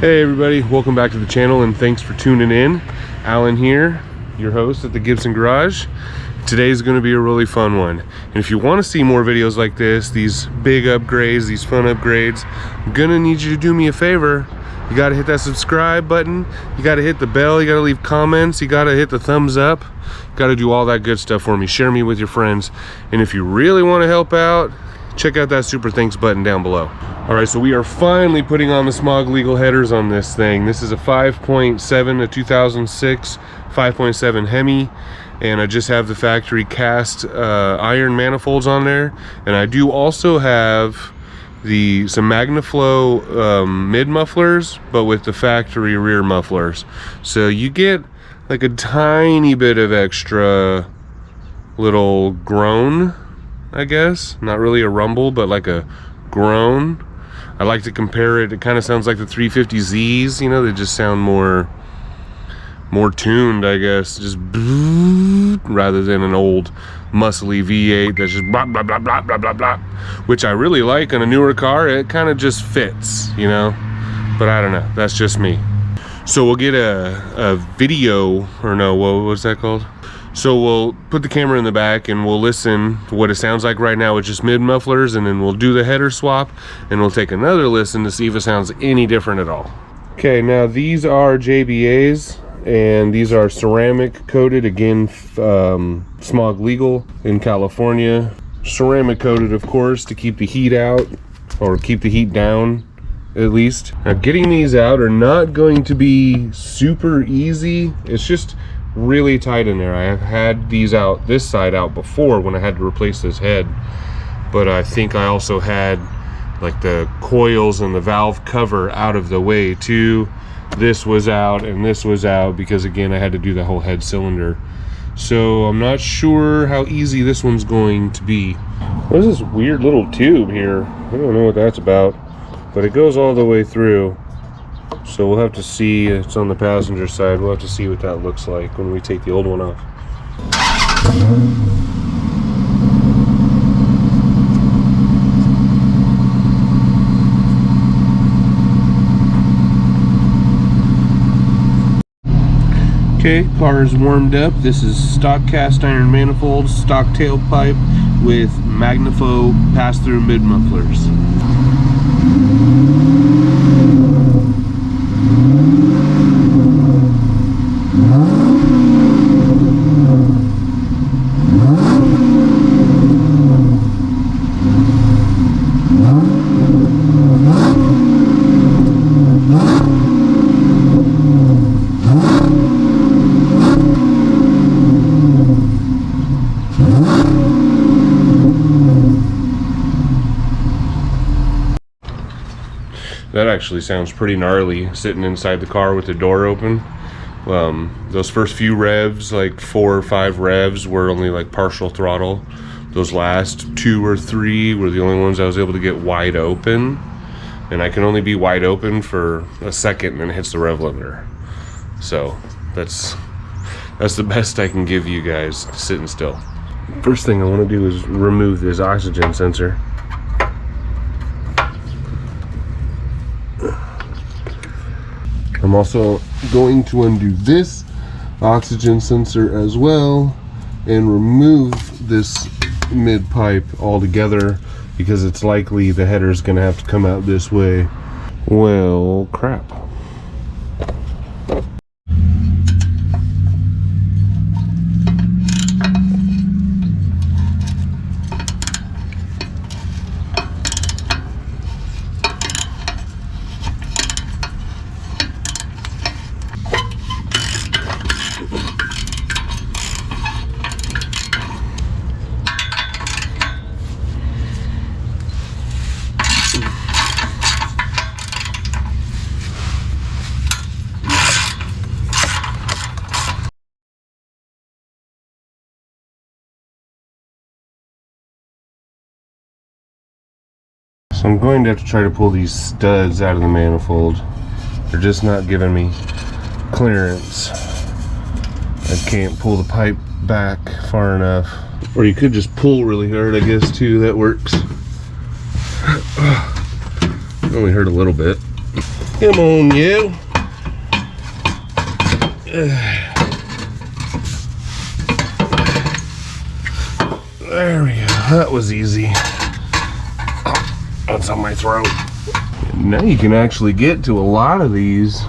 Hey everybody, welcome back to the channel and thanks for tuning in. Alan here, your host at the Gibson Garage. Today's going to be a really fun one. And if you want to see more videos like this, these big upgrades, these fun upgrades, I'm going to need you to do me a favor. You got to hit that subscribe button, you got to hit the bell, you got to leave comments, you got to hit the thumbs up, you got to do all that good stuff for me. Share me with your friends. And if you really want to help out, check out that super thanks button down below. All right, so we are finally putting on the smog legal headers on this thing. This is a 5.7, a 2006 5.7 Hemi, and I just have the factory cast iron manifolds on there. And I do also have some Magnum mid mufflers, but with the factory rear mufflers. So you get like a tiny bit of extra little groan, I guess. Not really a rumble, but like a groan. I like to compare it kind of sounds like the 350Zs, you know, they just sound more tuned, I guess, just rather than an old muscly V8 that's just blah blah blah blah blah blah blah, which I really like on a newer car. It kind of just fits, you know, but I don't know, that's just me. So we'll get a video, or no, what was that called? So we'll put the camera in the back and we'll listen to what it sounds like right now with just mid mufflers, and then we'll do the header swap and we'll take another listen to see if it sounds any different at all. Okay, now these are JBAs and these are ceramic coated, again, smog legal in California. Ceramic coated, of course, to keep the heat out, or keep the heat down at least. Now getting these out are not going to be super easy. It's just really tight in there. I have had these out, this side out before when I had to replace this head, but I think I also had like the coils and the valve cover out of the way too. This was out and this was out because, again, I had to do the whole head cylinder. So I'm not sure how easy this one's going to be. What is this weird little tube here? I don't know what that's about, but it goes all the way through. So we'll have to see. It's on the passenger side. We'll have to see what that looks like when we take the old one off. Okay, car is warmed up. This is stock cast iron manifolds, stock tailpipe with Magnum pass-through mid mufflers. That actually sounds pretty gnarly, sitting inside the car with the door open. Those first few revs, like 4 or 5 revs, were only like partial throttle. Those last 2 or 3 were the only ones I was able to get wide open. And I can only be wide open for a second and then it hits the rev limiter. So that's the best I can give you guys sitting still. First thing I want to do is remove this oxygen sensor. I'm also going to undo this oxygen sensor as well and remove this mid pipe altogether, because it's likely the header is going to have to come out this way. Well, crap. So I'm going to have to try to pull these studs out of the manifold. They're just not giving me clearance. I can't pull the pipe back far enough. Or you could just pull really hard, I guess, too. That works. It only hurt a little bit. Come on, you. There we go. That was easy. Oh, that's on my throat. Now you can actually get to a lot of these.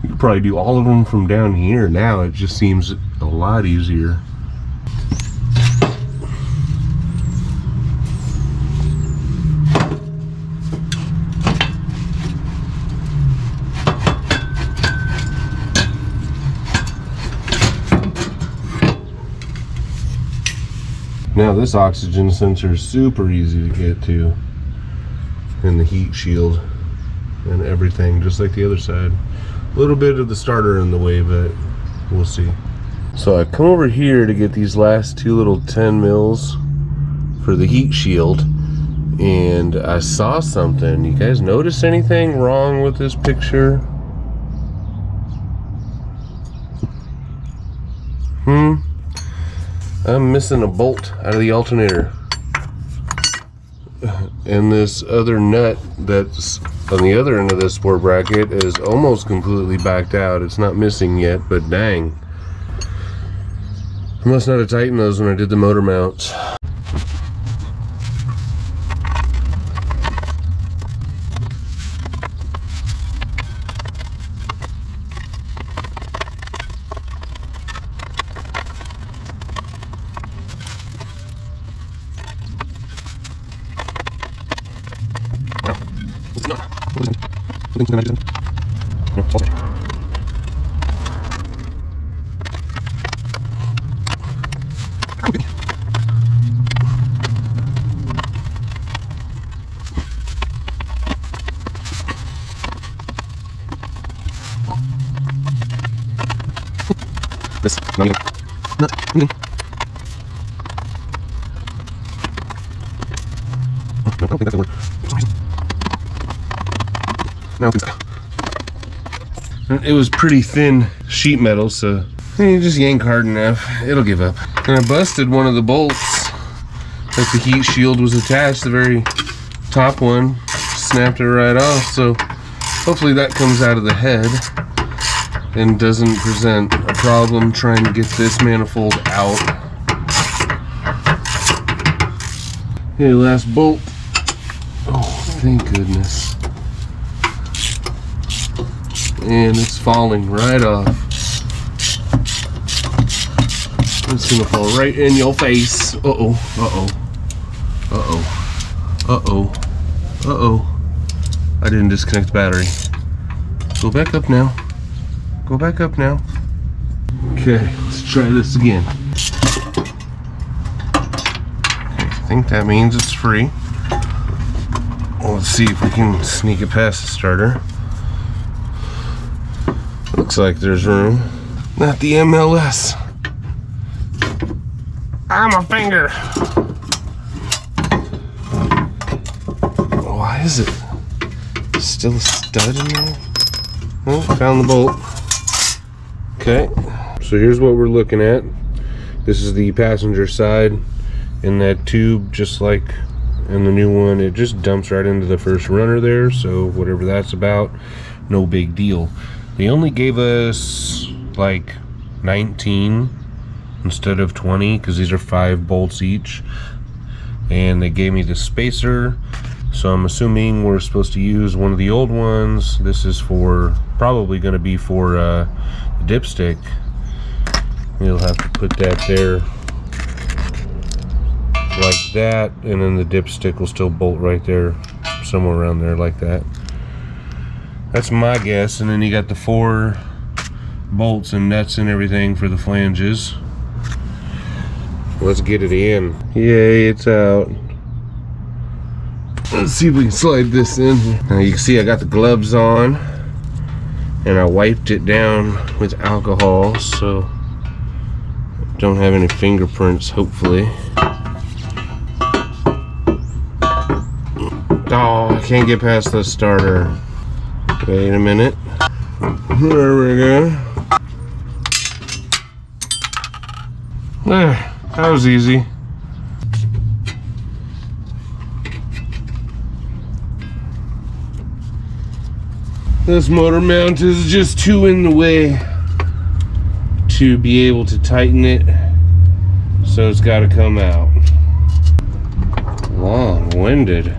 You could probably do all of them from down here now. It just seems a lot easier. Now this oxygen sensor is super easy to get to, and the heat shield and everything, just like the other side. A little bit of the starter in the way, but we'll see. So I come over here to get these last two little 10 mils for the heat shield, and I saw something. You guys notice anything wrong with this picture? I'm missing a bolt out of the alternator. And this other nut that's on the other end of this sport bracket is almost completely backed out. It's not missing yet, but dang. I must not have tightened those when I did the motor mounts. This not even. Not even. Oh, no, I don't think that's the word. For some reason. Now it's it was pretty thin sheet metal, so you just yank hard enough, it'll give up. And I busted one of the bolts that the heat shield was attached, the very top one, snapped it right off, so hopefully that comes out of the head and doesn't present a problem trying to get this manifold out. Okay, last bolt. Oh, thank goodness. And it's falling right off. It's gonna fall right in your face. Uh-oh, uh-oh, uh-oh, uh-oh, uh-oh. I didn't disconnect the battery. Go back up now. Go back up now. Okay, let's try this again. Okay, I think that means it's free. Well, let's see if we can sneak it past the starter. Looks like there's room. Not the MLS. I'm a finger. Why is it still a stud in there? Oh, found the bolt. Okay, so here's what we're looking at. This is the passenger side, and that tube, just like in the new one, it just dumps right into the first runner there, so whatever that's about, no big deal. They only gave us like 19 instead of 20 because these are 5 bolts each, and they gave me the spacer, so I'm assuming we're supposed to use one of the old ones. This is for probably going to be for the dipstick. You'll have to put that there like that, and then the dipstick will still bolt right there, somewhere around there like that. That's my guess. And then you got the 4 bolts and nuts and everything for the flanges. Let's get it in. Yay, it's out. Let's see if we can slide this in. Now you can see I got the gloves on, and I wiped it down with alcohol, so don't have any fingerprints, hopefully. Oh, I can't get past the starter. Wait a minute. There we go. There, that was easy. This motor mount is just too in the way to be able to tighten it, so it's got to come out. Long-winded.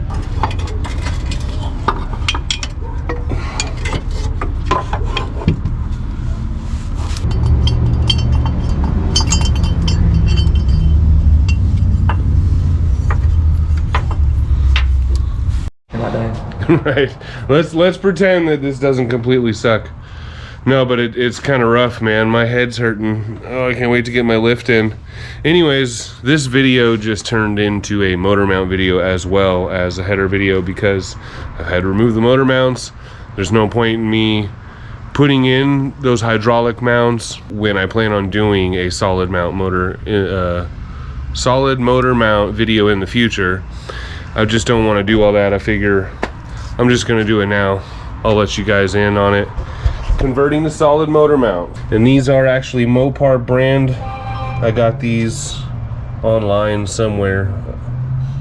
Right. Let's pretend that this doesn't completely suck. No, but it's kind of rough, man. My head's hurting. Oh, I can't wait to get my lift in. Anyways, this video just turned into a motor mount video as well as a header video because I've had to remove the motor mounts. There's no point in me putting in those hydraulic mounts when I plan on doing a solid motor mount video in the future. I just don't want to do all that. I figure I'm just going to do it now. I'll let you guys in on it. Converting the solid motor mount. And these are actually Mopar brand. I got these online somewhere.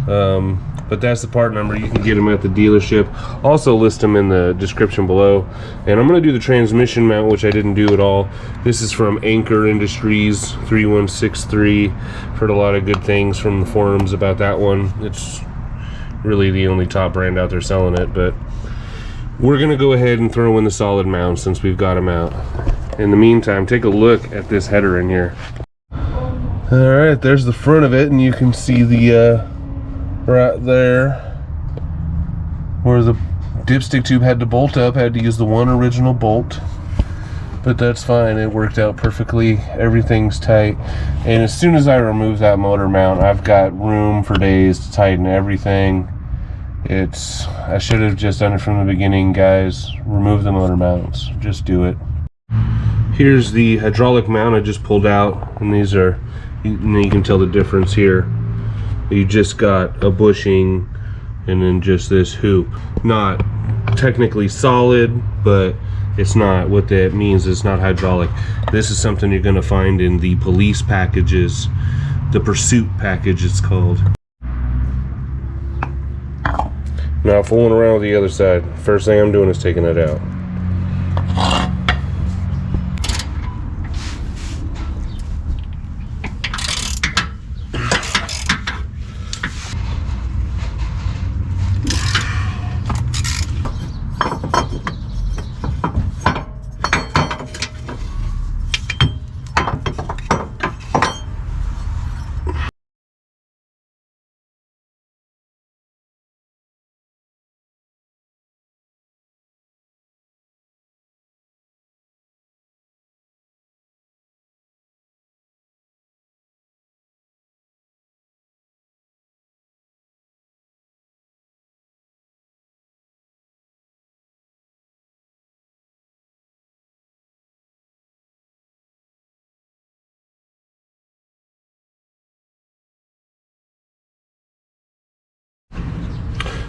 But that's the part number. You can get them at the dealership. Also list them in the description below. And I'm going to do the transmission mount, which I didn't do at all. This is from Anchor Industries 3163. Heard a lot of good things from the forums about that one. It's really the only top brand out there selling it, but we're gonna go ahead and throw in the solid mount since we've got them out. In the meantime, take a look at this header in here. All right, there's the front of it, and you can see the right there where the dipstick tube had to bolt up. Had to use the one original bolt, but that's fine. It worked out perfectly. Everything's tight, and as soon as I remove that motor mount, I've got room for days to tighten everything. I should have just done it from the beginning, guys. Remove the motor mounts. Just do it. Here's the hydraulic mount I just pulled out, and these are, you can tell the difference here. You just got a bushing and then just this hoop. Not technically solid, but it's not, what that means is not hydraulic. This is something you're gonna find in the police packages, the Pursuit package it's called. Now fooling around with the other side. First thing I'm doing is taking it out.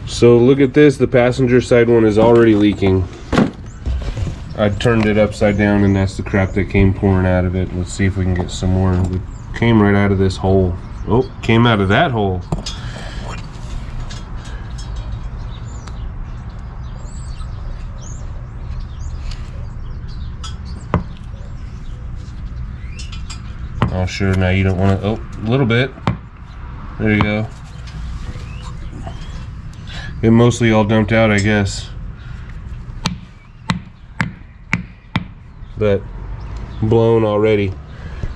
So look at this, the passenger side one is already leaking. I turned it upside down and that's the crap that came pouring out of it. Let's see if we can get some more. It came right out of this hole. Oh, came out of that hole. Oh sure, now you don't want to, oh, a little bit. There you go. It mostly all dumped out, I guess. But blown already.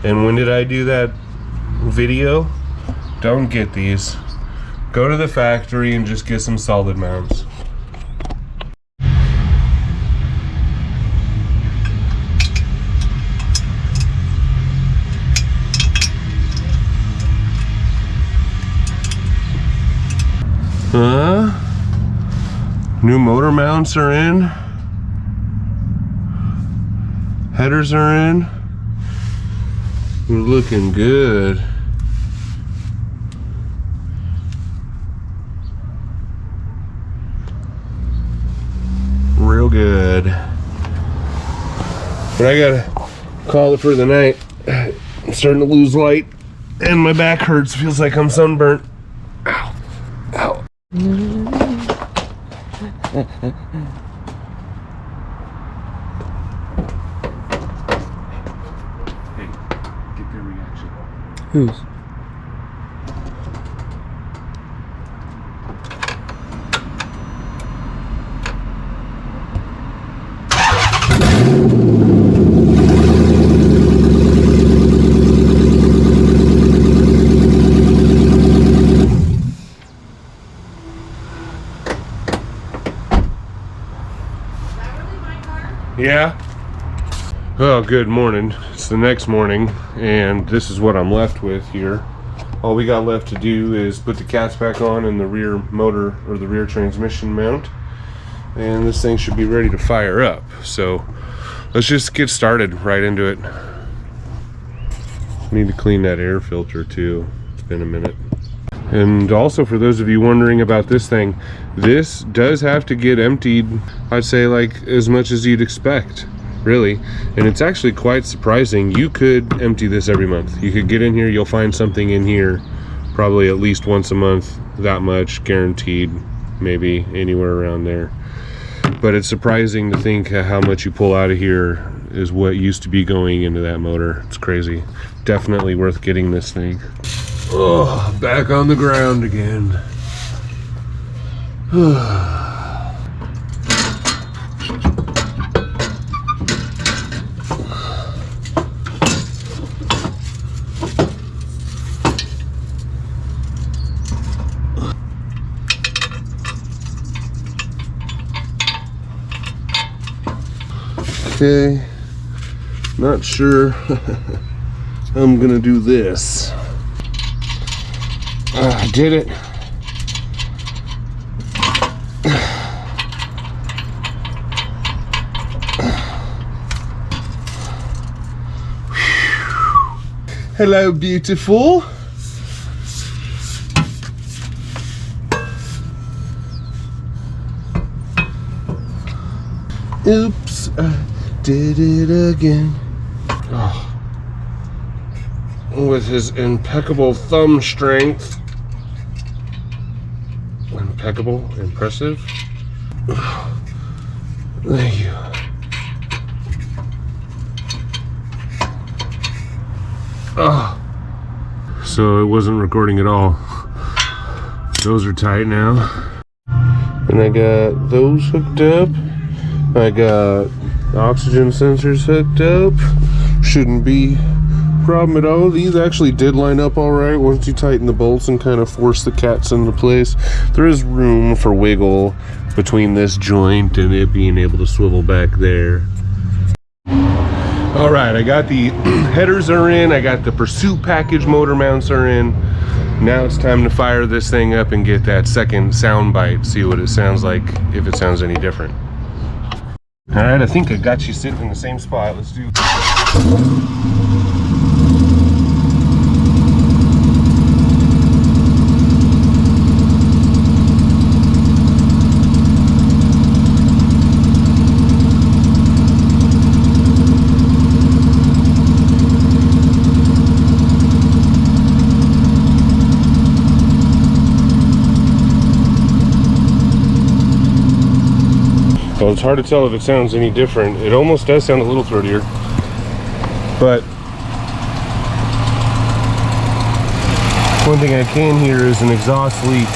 And when did I do that video? Don't get these. Go to the factory and just get some solid mounts. New motor mounts are in. Headers are in. We're looking good. Real good. But I gotta call it for the night. I'm starting to lose light and my back hurts. Feels like I'm sunburnt. Ow. Ow. Whose? Yeah. Oh, good morning. It's the next morning, and this is what I'm left with here. All we got left to do is put the cats back on in the rear motor or the rear transmission mount, and this thing should be ready to fire up. So let's just get started right into it. Need to clean that air filter too. It's been a minute. And also, for those of you wondering about this thing, this does have to get emptied, I'd say, like as much as you'd expect, really. And it's actually quite surprising. You could empty this every month. You could get in here, you'll find something in here probably at least once a month, that much guaranteed, maybe anywhere around there. But it's surprising to think how much you pull out of here is what used to be going into that motor. It's crazy. Definitely worth getting this thing. Oh, back on the ground again. Okay, not sure I'm gonna do this. I did it. Hello, beautiful. Oops, I did it again. Oh. With his impeccable thumb strength. Impeccable, impressive. Thank you. Oh. So it wasn't recording at all. Those are tight now. And I got those hooked up. I got oxygen sensors hooked up. Shouldn't be a problem at all. These actually did line up all right once you tighten the bolts and kind of force the cats into place. There is room for wiggle between this joint and it being able to swivel back there. All right, I got the headers are in, I got the Pursuit package motor mounts are in. Now it's time to fire this thing up and get that second sound bite, see what it sounds like, if it sounds any different. All right, I think I got you sitting in the same spot. Let's do. Well, it's hard to tell if it sounds any different. It almost does sound a little throatier, but one thing I can hear is an exhaust leak.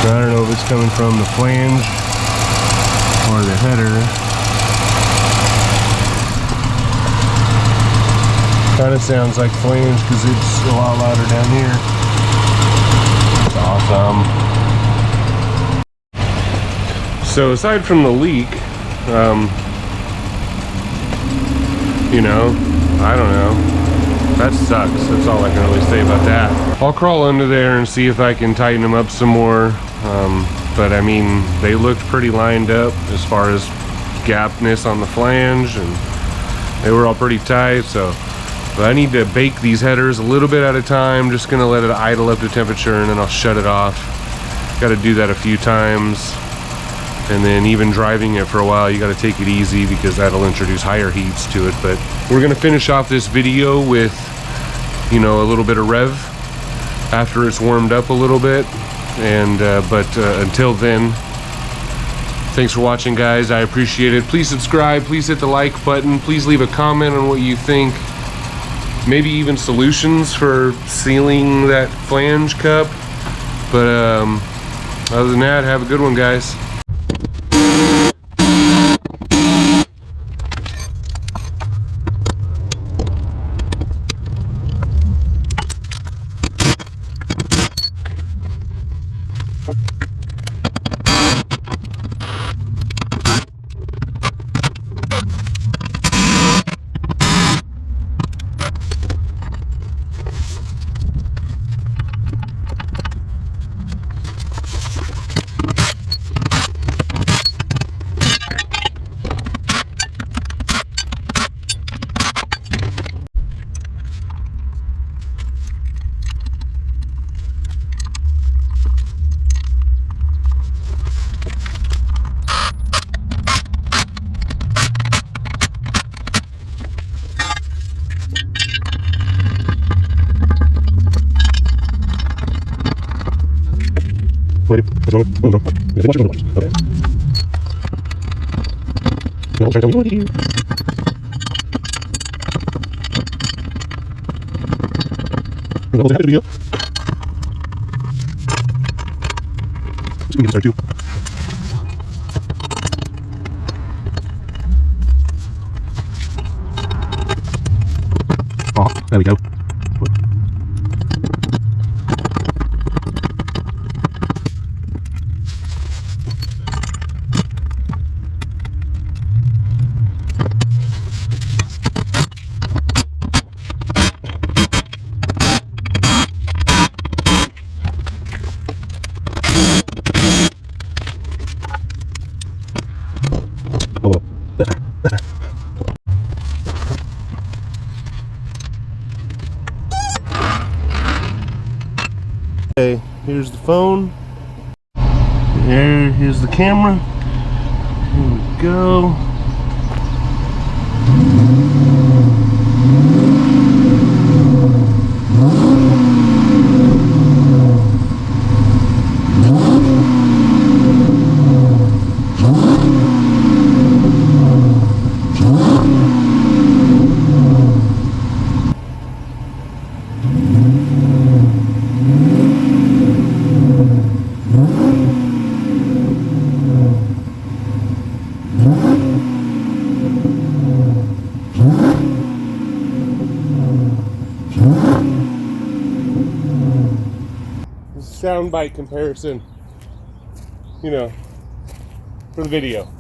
I don't know if it's coming from the flange or the header. Kind of sounds like flange because it's a lot louder down here. It's awesome. So aside from the leak, you know, I don't know. That sucks. That's all I can really say about that. I'll crawl under there and see if I can tighten them up some more. But I mean, they looked pretty lined up as far as gapness on the flange, and they were all pretty tight. So but I need to bake these headers a little bit at a time. Just gonna let it idle up to temperature and then I'll shut it off. Got to do that a few times. And then even driving it for a while, you got to take it easy because that'll introduce higher heats to it. But we're going to finish off this video with, you know, a little bit of rev after it's warmed up a little bit. And until then, thanks for watching, guys. I appreciate it. Please subscribe. Please hit the like button. Please leave a comment on what you think. maybe even solutions for sealing that flange cup. But other than that, have a good one, guys. Ready? What's wrong? Oh no. Yeah, watch it, watch it. Okay. Now I'll try to tell you. That was a happy video. Just gonna get started too. Oh, there we go. Oh, better. Okay, here's the phone. Here's the camera. Here we go. Soundbite comparison, you know, for the video.